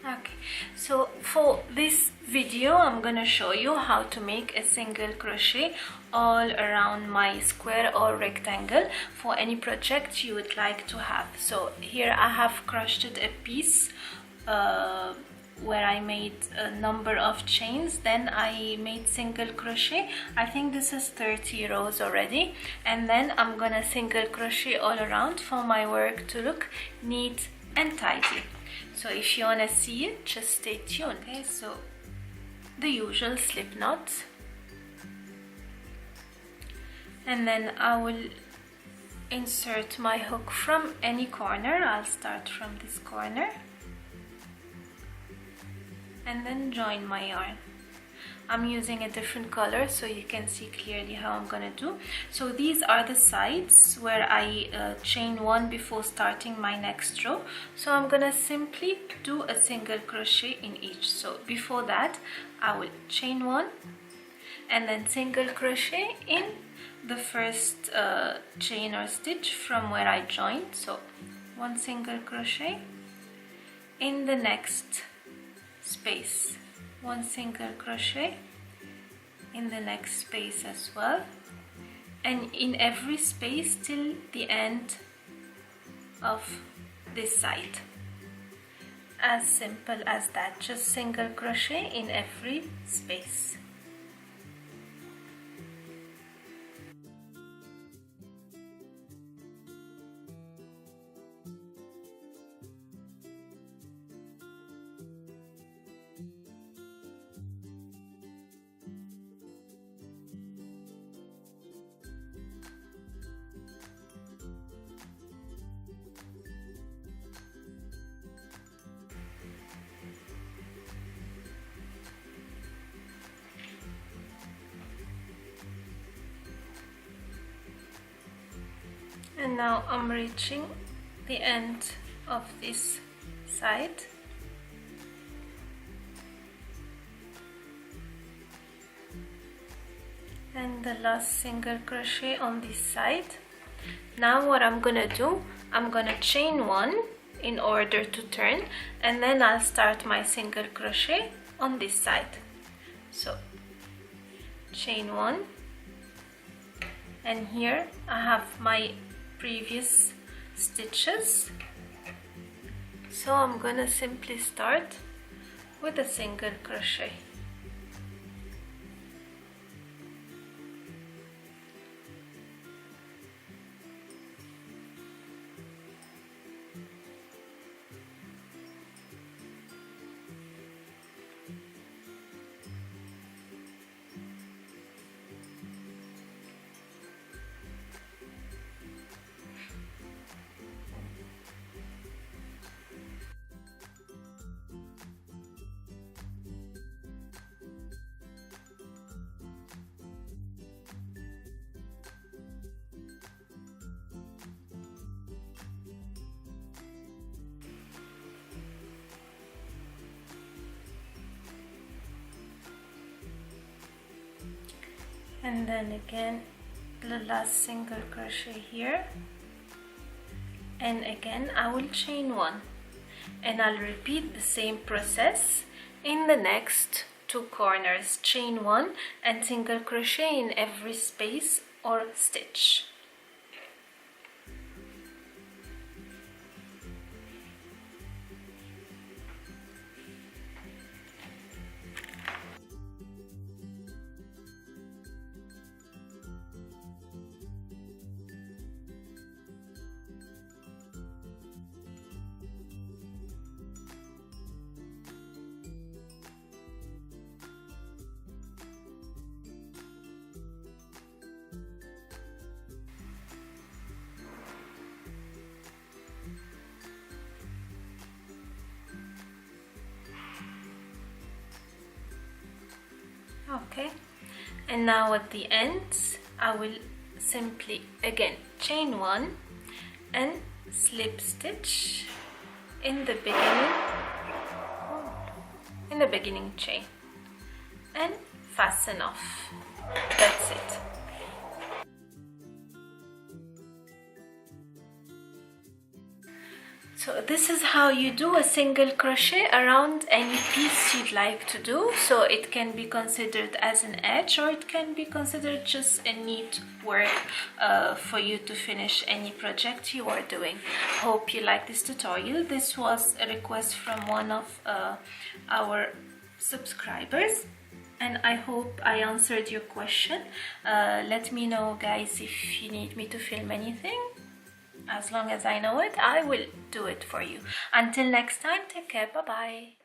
Okay, so for this video I'm gonna show you how to make a single crochet all around my square or rectangle for any project you would like to have. So here I have crocheted a piece where I made a number of chains, then I made single crochet. I think this is 30 rows already, and then I'm gonna single crochet all around for my work to look neat and tidy. So if you want to see it, just stay tuned. Okay, so the usual slip knots, and then I will insert my hook from any corner. I'll start from this corner and then join my yarn. I'm using a different color so you can see clearly how I'm gonna do. So these are the sides where I chain one before starting my next row. So I'm gonna simply do a single crochet in each. So before that I will chain one and then single crochet in the first chain or stitch from where I joined. So one single crochet in the next space, one single crochet in the next space as well, and in every space till the end of this side. As simple as that, just single crochet in every space. And now I'm reaching the end of this side. And the last single crochet on this side. Now what I'm gonna do, I'm gonna chain one in order to turn, and then I'll start my single crochet on this side. So chain one, and here I have my previous stitches, so I'm gonna simply start with a single crochet. And then again the last single crochet here, and again I will chain one, and I'll repeat the same process in the next two corners. Chain one and single crochet in every space or stitch. Okay, and now at the ends I will simply again chain one and slip stitch in the beginning chain and fasten off. That's it. So this is how you do a single crochet around any piece you'd like to do. So it can be considered as an edge, or it can be considered just a neat work for you to finish any project you are doing. Hope you like this tutorial. This was a request from one of our subscribers, and I hope I answered your question. Let me know, guys, if you need me to film anything. As long as I know it, I will do it for you. Until next time, take care. Bye bye.